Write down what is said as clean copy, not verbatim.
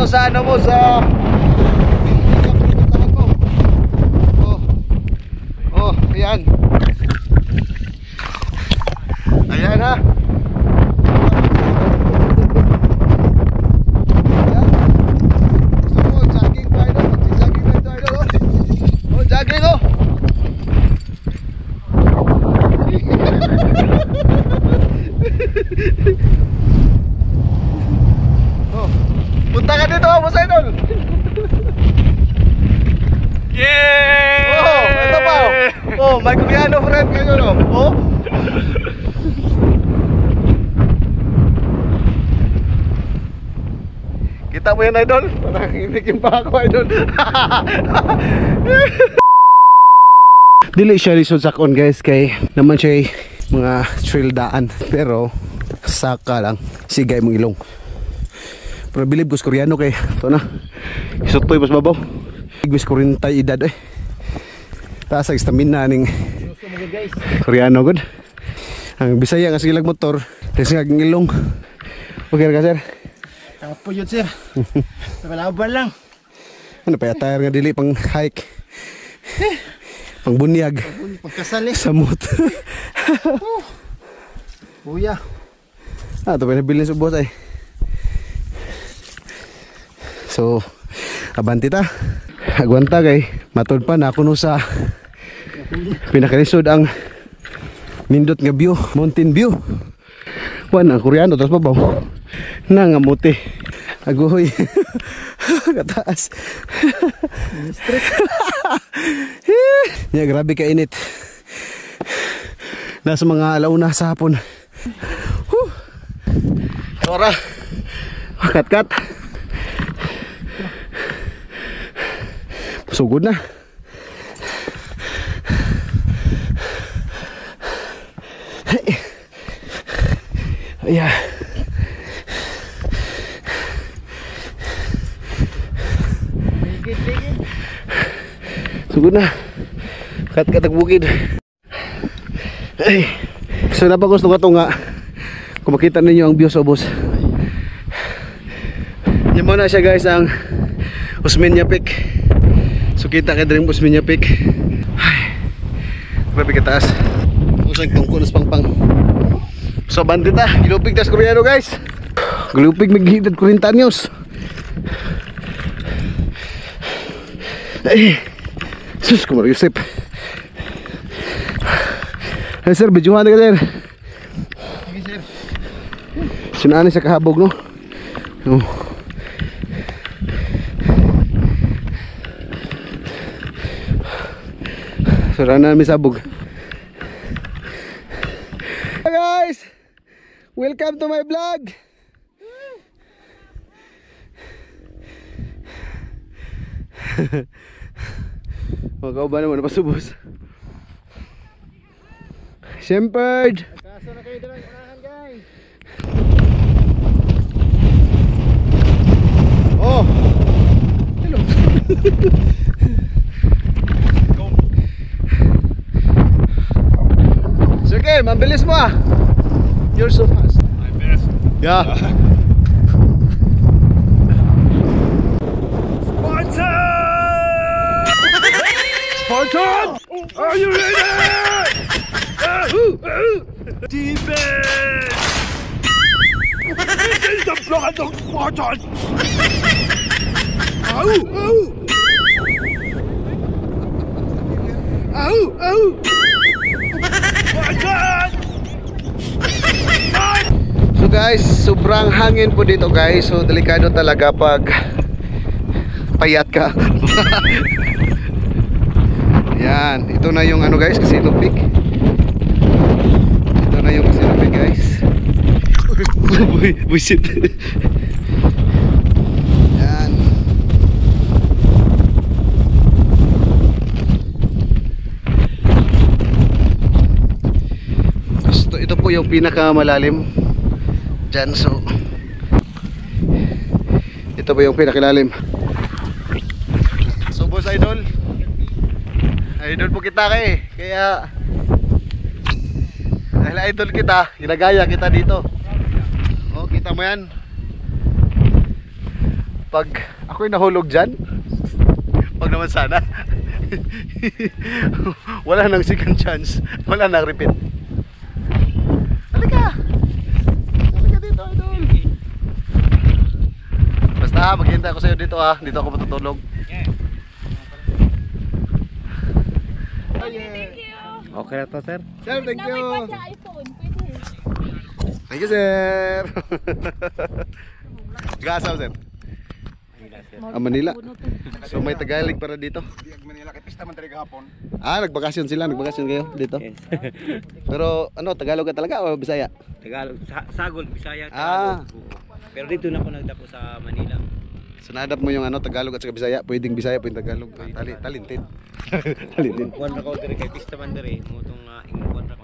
ano sa ano mo sa oh, ayan. Ayan ha. Gusto mo jogging pa idol? Jogging na ito idol oh. Oh, jogging oh. Oh, punta ka dito, Boss Idol. Yeah! Oh, ito pa. Oh, may Koreano friend kayo no. Oh. Kita mo yan, Idol? Nanginginig yung pa ako, Idol. Dili siya lisod sakon guys, kay naman siya mga trail daan, pero saka lang sigay mong ilong. Pero bilib ko sa Koreano kay ito na isutoy mas babaw igwis ko rin tayo edad eh. Taas ang stamina ning Koreano good. Ang Bisaya nga sigilag motor tesing ang ilong. Okay ka sir? Tapo yun sir. Nakalaban lang. Ano pa tire nga dili pang hike, pang bunyag, Pagkasali. samot. Kuya. Ah, ito pa nabilin sa boss ay. So, abanti ta. Agwanta kay matod pa na kuno sa pinakalisod ang nindot nga view, mountain view. Wan ang Koreano tapos babaw. Nangamuti. Agoy. Kataas. Yeah, grabe ka init. Nasa mga alauna sa hapon. Tora. Kat-kat. Sugod na. Yeah. Sugod na. Kat-kat ang bukid. Ay. So napagos nga ito nga. Kung makita ninyo ang view sa bus. Yan muna siya guys ang Usmeña Peak. So kita kayo rin Usmeña Peak. Ay, grabe kataas. Usang tungkol sa pangpang. So bandita, gilupig tas Koreano guys. Gilupig maghidad 40 anyos. Ay, sus kumar Yusip. Ay sir, bidyuhan ka sir. Sige sir. Sinaan sa kahabog no? No. So rana namin sabog. Hi guys! Welcome to my vlog! Magkauba naman napasubos. Shempard! Kaso na kayo dalang unahan guys. Oh! Hello! Sige, mabilis mo ah! You're so fast. My best. Yeah. Spartan! Are you ready? Defense! This is the blood of Spartan! Ow! Ow! Ow! Ow! Spartan! So guys, sobrang hangin po dito guys. So delikado talaga pag payat ka. Yan, ito na yung ano guys, Casino Peak. Ito na yung Casino Peak guys. Buisit. Yan. Ito po yung pinakamalalim dyan. So ito po yung pinakalalim. So boss idol, idol po kita kaya dahil idol kita, ginagaya kita dito. Oh, kita mo yan. Pag ako'y nahulog dyan, wag naman sana. Wala nang second chance. Wala nang repeat. Halika! Halika dito, idol. Basta maghihintay ako sa'yo dito ha. Dito ako matutulog. Thank you. Okay na to, sir. Sir, thank Na may you. patsa iPhone. Pwede. Thank you, sir. Gasa, sir. Manila. So may Tagalog para dito. Manila kay pista man talaga hapon. Nagbakasyon sila, nagbakasyon kayo dito. Yes. Pero ano, Tagalog ka talaga o Bisaya? Tagalog, Sagol, Bisaya, Ah. Tagalog. Pero dito na ako nagdapo sa Manila. So nadap mo yung ano, Tagalog at saka Bisaya, pwedeng Bisaya, pwedeng Tagalog. Talented. Talented. Kuwan na ko diri kay pista man diri, mo tong ingkuan ra ko